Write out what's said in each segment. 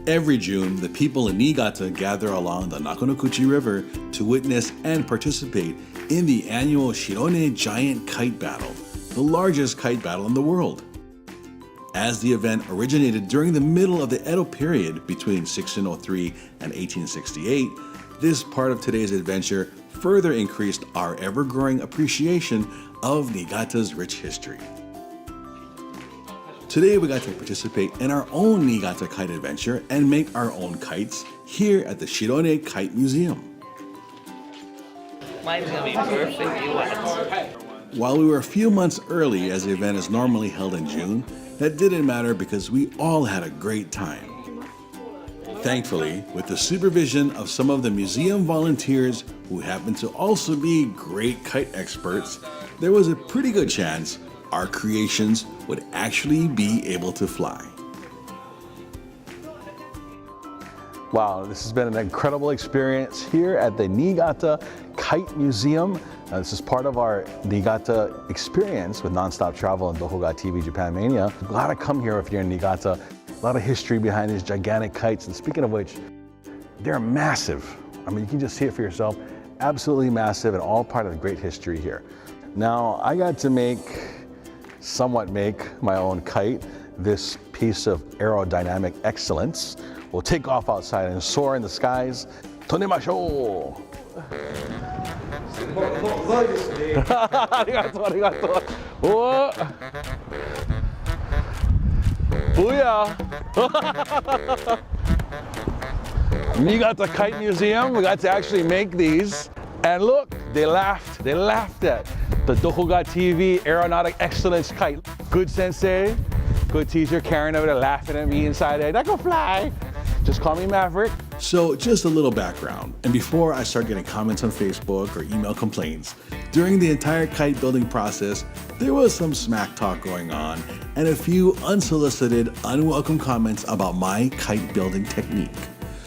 Every June, the people in Niigata gather along the Nakonokuchi River to witness and participate in the annual Shirone Giant Kite Battle, the largest kite battle in the world. As the event originated during the middle of the Edo period between 1603 and 1868, this part of today's adventure further increased our ever-growing appreciation of Niigata's rich history. Today we got to participate in our own Niigata kite adventure and make our own kites here at the Shirone Kite Museum. Mine's gonna be perfectly wet. While we were a few months early, as the event is normally held in June, that didn't matter because we all had a great time. Thankfully, with the supervision of some of the museum volunteers who happen to also be great kite experts, there was a pretty good chance our creations would actually be able to fly. Wow, this has been an incredible experience here at the Niigata Kite Museum. This is part of our Niigata experience with nonstop travel and Doko Ga TV JapanMania. Glad to come here if you're in Niigata. A lot of history behind these gigantic kites, and speaking of which, they're massive. I mean, you can just see it for yourself. Absolutely massive and all part of the great history here. Now, I got to somewhat make my own kite. This piece of aerodynamic excellence will take off outside and soar in the skies. Tonemashou! Arigatou, arigatou. Oh! Booyah! Niigata Kite Museum, we got to actually make these. And look, they laughed at the Doko Ga TV Aeronautic Excellence Kite. Good sensei, good teacher, Karen over there laughing at me inside there. I can fly. Just call me Maverick. So just a little background, and before I start getting comments on Facebook or email complaints, during the entire kite building process, there was some smack talk going on and a few unsolicited, unwelcome comments about my kite building technique.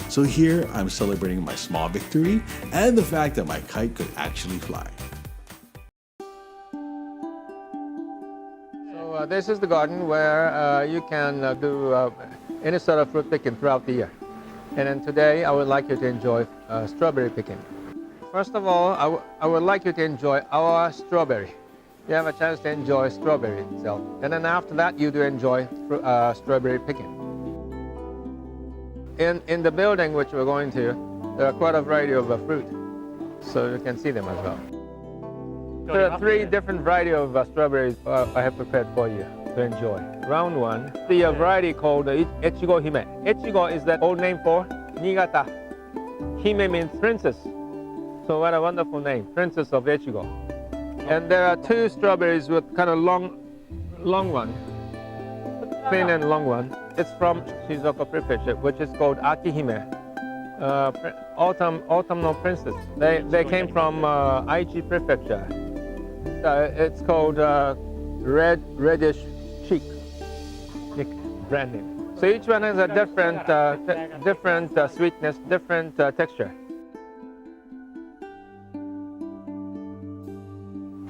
So here I'm celebrating my small victory and the fact that my kite could actually fly. So this is the garden where you can do any sort of fruit picking throughout the year. And then today I would like you to enjoy strawberry picking. First of all, I would like you to enjoy our strawberry. You have a chance to enjoy strawberry itself. And then after that you do enjoy strawberry picking. In the building which we're going to, there are quite a variety of fruit. So you can see them as well. There are 3 different varieties of strawberries I have prepared for you to enjoy. Round one, the variety called Echigo Hime. Echigo is the old name for Niigata. Hime means princess. So what a wonderful name, Princess of Echigo. And there are 2 strawberries with kind of long one, thin and long one. It's from Shizuoka Prefecture, which is called Akihime, autumnal princess. They came from Aichi Prefecture. It's called reddish chic brand name. So each one has a different sweetness, different texture.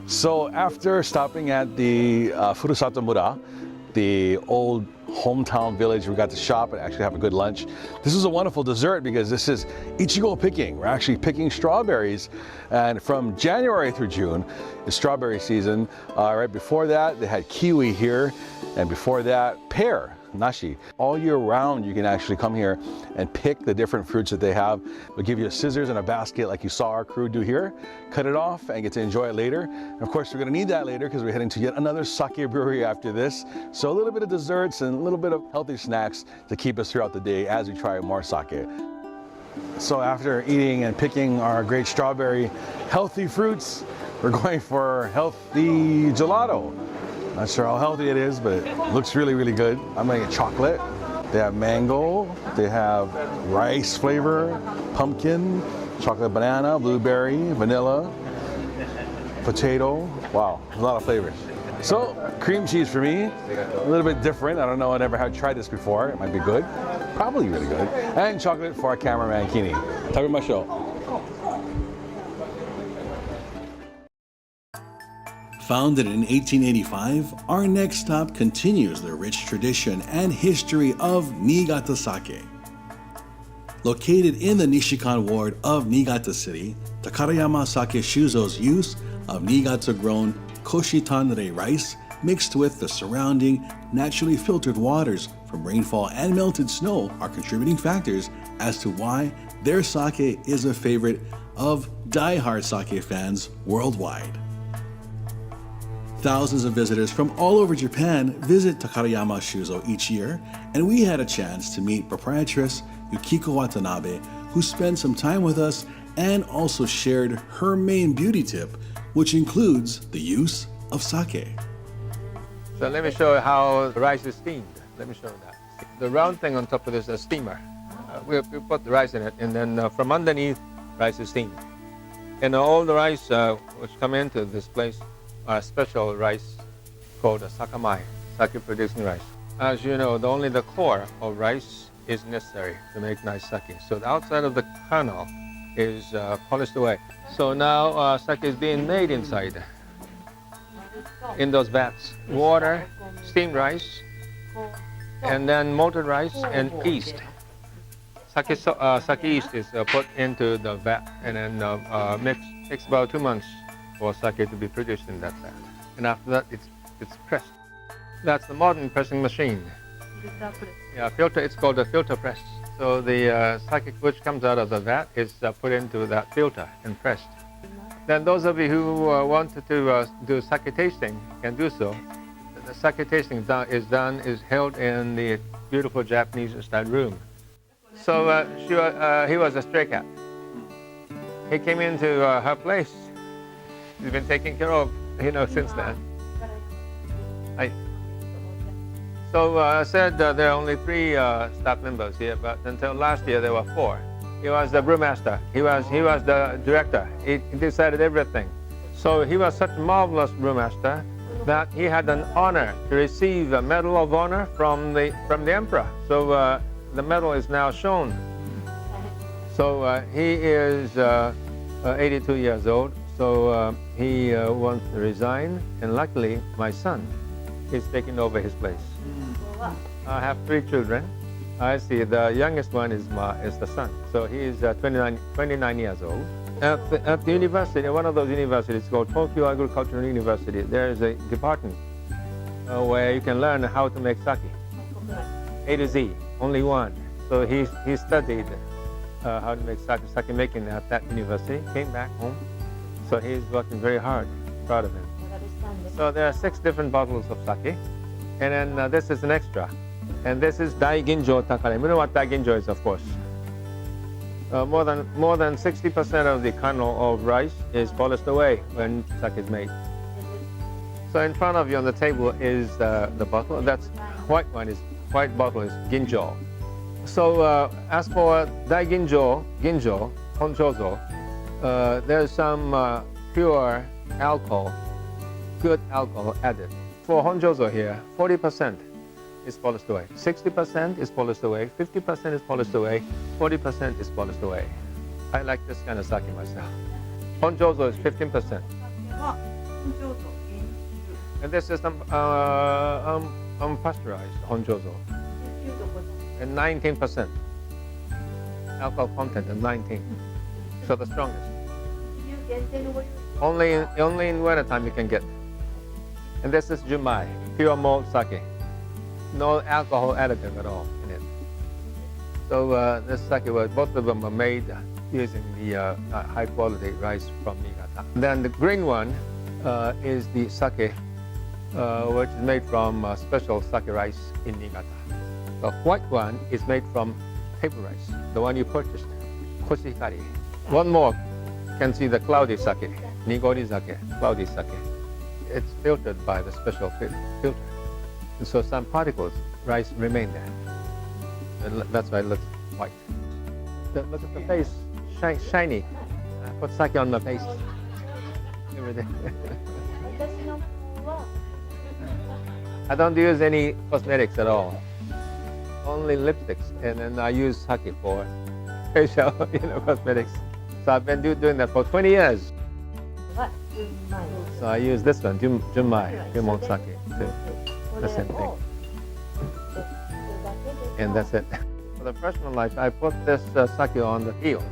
So after stopping at the Furusato Mura, the old hometown village, we got to shop and actually have a good lunch. This is a wonderful dessert because this is Ichigo picking. We're actually picking strawberries, and from January through June is strawberry season. Right before that they had kiwi here, and before that pear, nashi. All year round you can actually come here and pick the different fruits that they have. They'll give you a scissors and a basket like you saw our crew do here, cut it off and get to enjoy it later. And of course we're going to need that later because we're heading to yet another sake brewery after this. So a little bit of desserts and a little bit of healthy snacks to keep us throughout the day as we try more sake. So after eating and picking our great strawberry healthy fruits, we're going for healthy gelato. Not sure how healthy it is, but it looks really, really good. I'm gonna get chocolate. They have mango, they have rice flavor, pumpkin, chocolate banana, blueberry, vanilla, potato. Wow, a lot of flavors. So, cream cheese for me, a little bit different. I don't know, I never had tried this before. It might be good, probably really good. And chocolate for our cameraman, Kini. Tabemashou. Founded in 1885, our next stop continues the rich tradition and history of Niigata sake. Located in the Nishikan ward of Niigata City, Takarayama Sake Shuzo's use of Niigata-grown Koshitanre rice mixed with the surrounding naturally filtered waters from rainfall and melted snow are contributing factors as to why their sake is a favorite of die-hard sake fans worldwide. Thousands of visitors from all over Japan visit Takarayama Shuzo each year, and we had a chance to meet proprietress Yukiko Watanabe, who spent some time with us and also shared her main beauty tip, which includes the use of sake. So let me show you how the rice is steamed. Let me show you that. The round thing on top of this is a steamer. We put the rice in it, and then from underneath, rice is steamed. And all the rice which come into this place are special rice called a sakamai, sake producing rice. As you know, only the core of rice is necessary to make nice sake. So the outside of the kernel is polished away. So now sake is being made inside, in those vats. Water, steamed rice, and then malted rice and yeast. Sake yeast is put into the vat and then mixed. Takes about 2 months for sake to be produced in that vat. And after that, it's pressed. That's the modern pressing machine. Yeah, filter. It's called a filter press. So the sake which comes out of the vat is put into that filter and pressed. Then those of you who wanted to do sake tasting can do so. The sake tasting is held in the beautiful Japanese-style room. So he was a stray cat. He came into her place. He's been taken care of, since then. So I said there are only 3 staff members here, but until last year there were 4. He was the brewmaster. He was the director. He decided everything. So he was such a marvelous brewmaster that he had an honor to receive a Medal of Honor from the Emperor. So the medal is now shown. So he is 82 years old. So he wants to resign, and luckily my son is taking over his place. I have 3 children. I see the youngest one is the son. So he is 29 years old. At the university, one of those universities called Tokyo Agricultural University, there is a department where you can learn how to make sake. A to Z, only one. So he studied how to make sake making at that university, came back home. So he's working very hard, proud of him. So there are 6 different bottles of sake. And then this is an extra. And this is Daiginjo Takare. You know what Daiginjo is, of course. More than 60% of the kernel of rice is polished away when sake is made. So in front of you on the table is the bottle. That's white bottle is ginjo. So as for Daiginjo, honjozo, there's some pure alcohol, good alcohol added. For honjozo here, 40% is polished away, 60% is polished away, 50% is polished away, 40% is polished away. I like this kind of sake myself. Honjozo is 15%. And this is unpasteurized honjozo. And 19%. Alcohol content and 19. So the strongest. Only in winter time you can get. And this is Jumai, pure malt sake. No alcohol additive at all in it. So this sake, both of them are made using the high quality rice from Niigata. Then the green one is the sake, which is made from special sake rice in Niigata. The white one is made from table rice, the one you purchased, koshihikari. One more, you can see the cloudy sake, nigori sake, cloudy sake. It's filtered by the special filter. And so some particles, rice remain there. And that's why it looks white. Look at the face, shiny. I put sake on my face every day. I don't use any cosmetics at all. Only lipsticks, and then I use sake for facial, cosmetics. So I've been doing that for 20 years. So I use this one, Junmai, pure malt sake, too. The same thing. And that's it. For the first one, like I put this sake on the heel.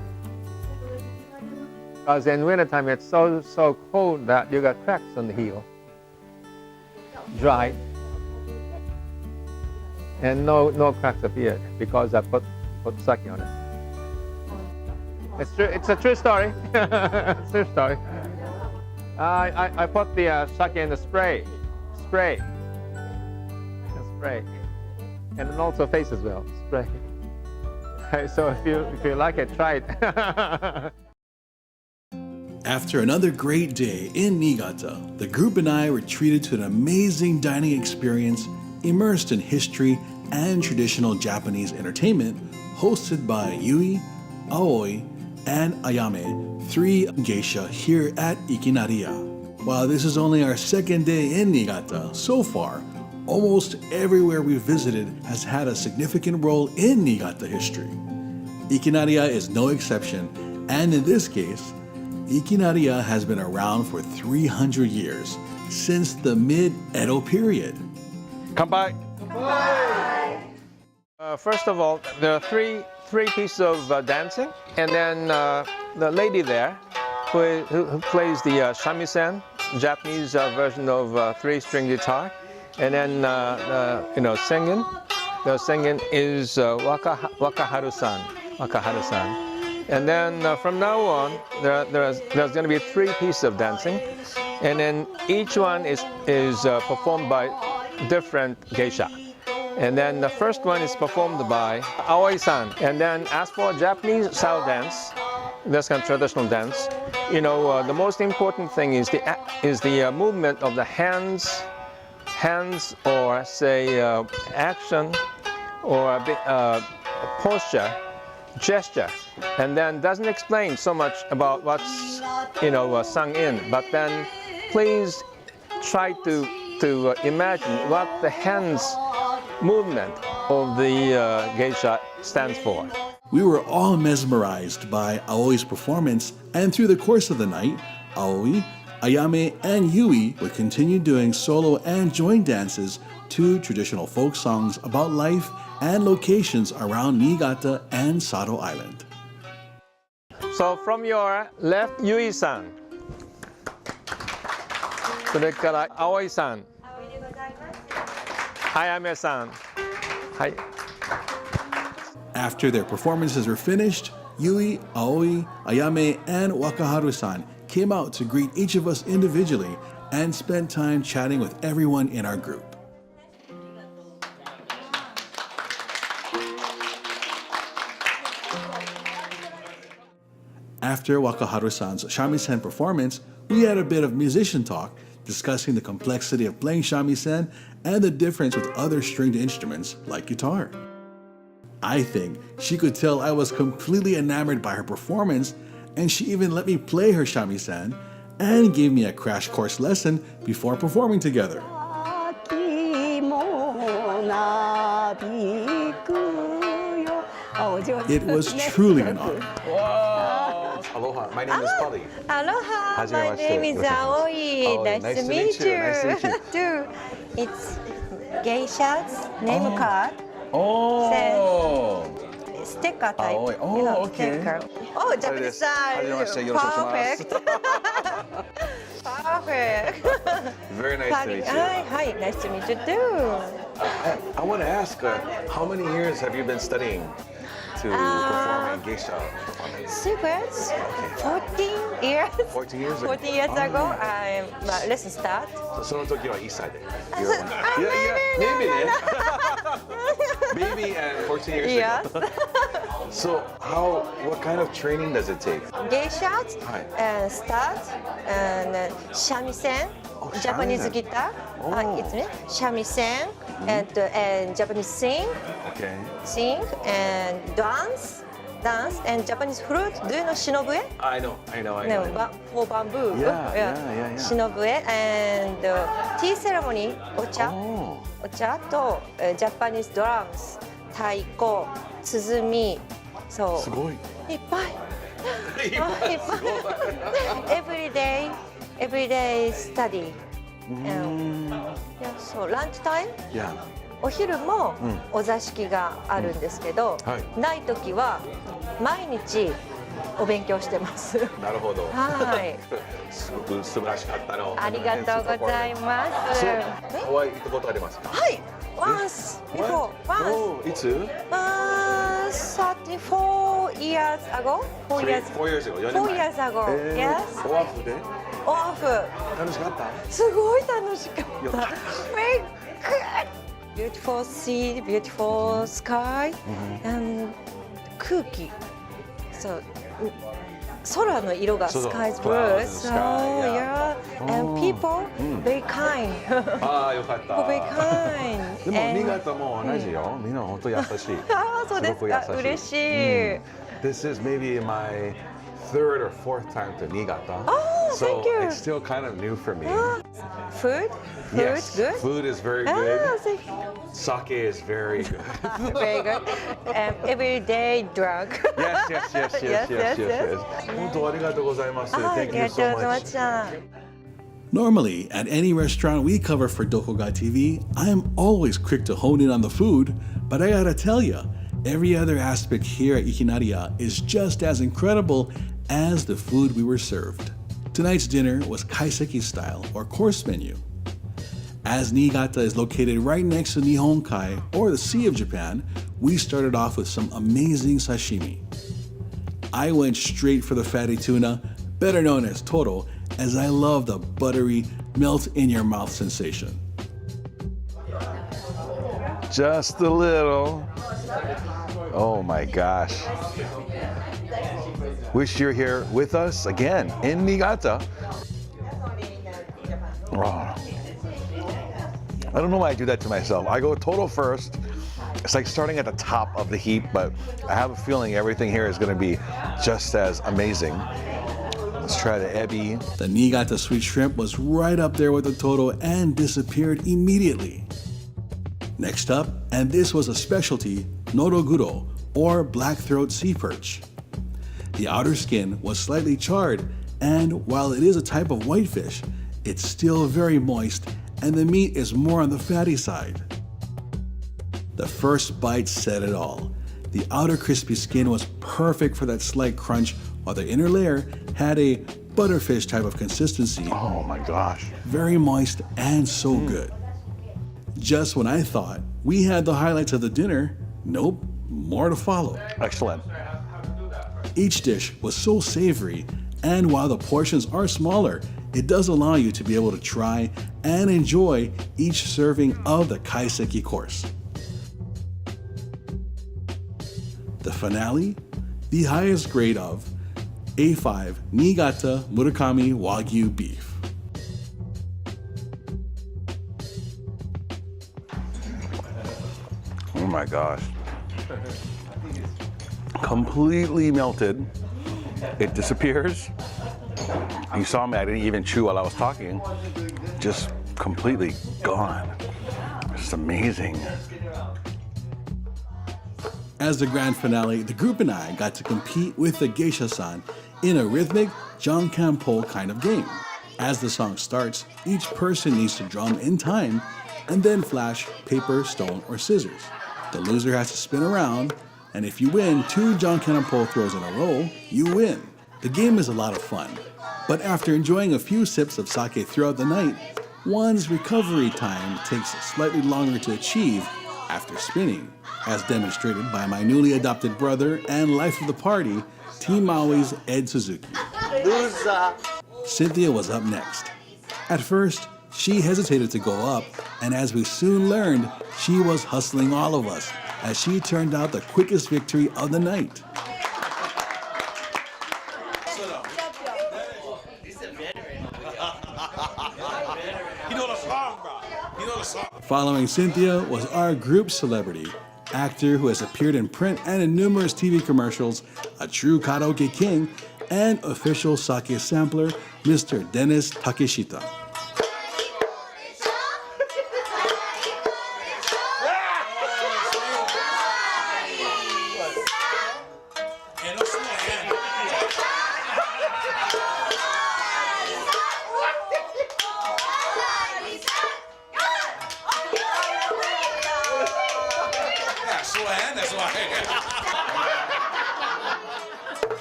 Because in wintertime it's so cold that you got cracks on the heel. Dry. And no cracks appeared because I put sake on it. It's true. It's a true story. It's a true story. I put the sake in the spray, and then also face as well, spray. So if you like it, try it. After another great day in Niigata, the group and I were treated to an amazing dining experience immersed in history and traditional Japanese entertainment hosted by Yui, Aoi, and Ayame, 3 geisha here at Iki Na Dia. While this is only our second day in Niigata, so far, almost everywhere we've visited has had a significant role in Niigata history. Iki Na Dia is no exception, and in this case, Iki Na Dia has been around for 300 years, since the mid-Edo period. Kanpai! First of all, there are three pieces of dancing, and then the lady there who plays the shamisen, Japanese version of 3-string guitar, and then singing. The singing is Wakaharu-san. And then from now on, there's going to be 3 pieces of dancing, and then each one is performed by different geisha. And then the first one is performed by Aoi-san. And then as for Japanese style dance, this kind of traditional dance, the most important thing is the movement of the hands, or say action, or posture, gesture, and then doesn't explain so much about what's sung in, but then please try to imagine what the hands movement of the geisha stands for. We were all mesmerized by Aoi's performance, and through the course of the night, Aoi, Ayame, and Yui would continue doing solo and joint dances to traditional folk songs about life and locations around Niigata and Sado Island. So from your left, Yui-san. それから Aoi-san. Ayame-san. Hi. After their performances were finished, Yui, Aoi, Ayame, and Wakaharu-san came out to greet each of us individually and spent time chatting with everyone in our group. After Wakaharu-san's shamisen performance, we had a bit of musician talk, discussing the complexity of playing shamisen and the difference with other stringed instruments like guitar. I think she could tell I was completely enamored by her performance, and she even let me play her shamisen and gave me a crash course lesson before performing together. It was truly an honor. Wow. Aloha, my name is Polly. Aloha, my name is Aoi. Aoi, Nice to meet you. Nice to meet you. Too. It's geisha's name card. Oh. Sticker type. Aoi. Oh, okay. Sticker. Oh, Japanese style. Perfect. Perfect. Very nice to meet you. Hi, nice to meet you too. I want to ask, how many years have you been studying to perform in geisha performance? Secrets? 14 years. 14 years ago? 14 years ago, I lesson start. その時は1歳で。Maybe and 14 years Yes. ago. So what kind of training does it take? Geishas and start and shamisen, Japanese shamisen. guitar. Oh. It's me. Shamisen and Japanese sing and dance and Japanese flute. Do you know shinobue? I know. No, for bamboo. Yeah. Shinobue and tea ceremony, ocha. Oh. お茶とジャパニーズドラムス、太鼓、鼓、そう。すごい。いっぱい。every day study. Yeah, so lunch time. Yeah. お昼もお座敷があるんですけど、ない時は毎日お勉強してます。なるほど。はい。すごく素晴らしかったの。ありがとうございます。ハワイ行ったことありますか？はい。Once before. Once. いつ？34 years ago. 4 years. 4 years ago. 4 years ago. Yes. オアフで？オフ。楽しかった？すごい楽しかった。よかった。Very good. Beautiful sea, beautiful sky, and 空気。そう。空の色が sky's blue. So yeah, and people very kind. ああよかった。very kind. でも新潟も同じよ。みんな本当優しい。ああそうですか。嬉しい。This is maybe my third or fourth time to Niigata. Oh, so thank you. It's still kind of new for me. Food? Yes, good? food is very good. Sake is very good. Very good. Everyday drug. Yes. 本当ありがとうございます。Thank you so much. Normally, at any restaurant we cover for Doko Ga TV, I am always quick to hone in on the food, but I gotta tell ya, every other aspect here at Iki Na Dia is just as incredible as the food we were served. Tonight's dinner was kaiseki style, or course menu. As Niigata is located right next to Nihon Kai, or the Sea of Japan, we started off with some amazing sashimi. I went straight for the fatty tuna, better known as toro, as I love the buttery, melt-in-your-mouth sensation. Just a little. Oh my gosh. Wish you're here with us again in Niigata. Oh. I don't know why I do that to myself. I go total first. It's like starting at the top of the heap, but I have a feeling everything here is going to be just as amazing. Let's try the ebi. The Niigata sweet shrimp was right up there with the toro and disappeared immediately. Next up, and this was a specialty, noroguro, or black-throat sea perch. The outer skin was slightly charred, and while it is a type of whitefish, it's still very moist, and the meat is more on the fatty side. The first bite said it all. The outer crispy skin was perfect for that slight crunch, while the inner layer had a butterfish type of consistency. Oh my gosh. Very moist and so good. Just when I thought we had the highlights of the dinner, nope, more to follow. Excellent. Each dish was so savory, and while the portions are smaller, it does allow you to be able to try and enjoy each serving of the kaiseki course. The finale, the highest grade of A5 Niigata Murakami Wagyu beef. Oh my gosh. Completely melted. It disappears. You saw me, I didn't even chew while I was talking. Just completely gone. It's amazing. As the grand finale, the group and I got to compete with the geisha-san in a rhythmic jankanpo kind of game. As the song starts, each person needs to drum in time and then flash paper, stone, or scissors. The loser has to spin around, and if you win 2 jankanpo throws in a row, you win. The game is a lot of fun, but after enjoying a few sips of sake throughout the night, one's recovery time takes slightly longer to achieve after spinning, as demonstrated by my newly adopted brother and life of the party, Team Maui's Ed Suzuki. Loser. Cynthia was up next. At first, she hesitated to go up, and as we soon learned, she was hustling all of us, as she turned out the quickest victory of the night. Following Cynthia was our group celebrity, actor who has appeared in print and in numerous TV commercials, a true karaoke king, and official sake sampler, Mr. Dennis Takeshita.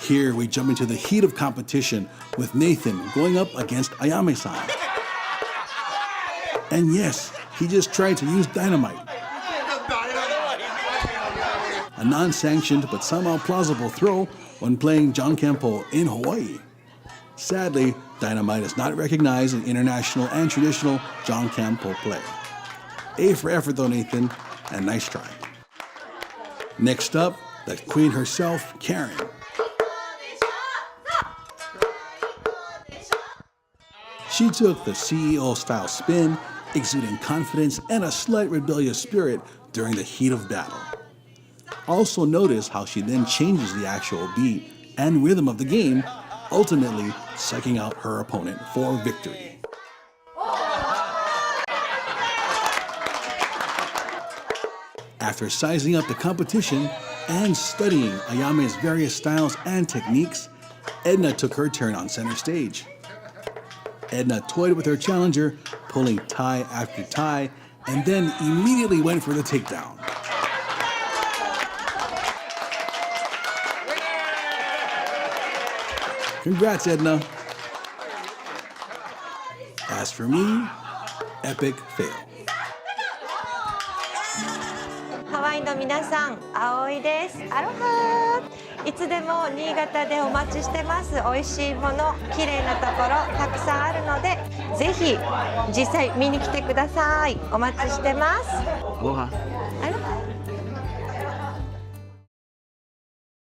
Here we jump into the heat of competition with Nathan going up against Ayame-san. And yes, he just tried to use dynamite. A non-sanctioned but somehow plausible throw when playing Jankenpo in Hawaii. Sadly, dynamite is not recognized in international and traditional Jankenpo play. A for effort though, Nathan, and nice try. Next up, the queen herself, Karen. She took the CEO-style spin, exuding confidence and a slight rebellious spirit during the heat of battle. Also notice how she then changes the actual beat and rhythm of the game, ultimately sucking out her opponent for victory. After sizing up the competition and studying Ayame's various styles and techniques, Edna took her turn on center stage. Edna toyed with her challenger, pulling tie after tie, and then immediately went for the takedown. Congrats, Edna. As for me, epic fail. ハワイの皆さん、葵です。アロハー。いつでも新潟でお待ちしてます。美味しいもの、綺麗なところたくさんあるので、ぜひ実際見に来てください。お待ちしてます。ご飯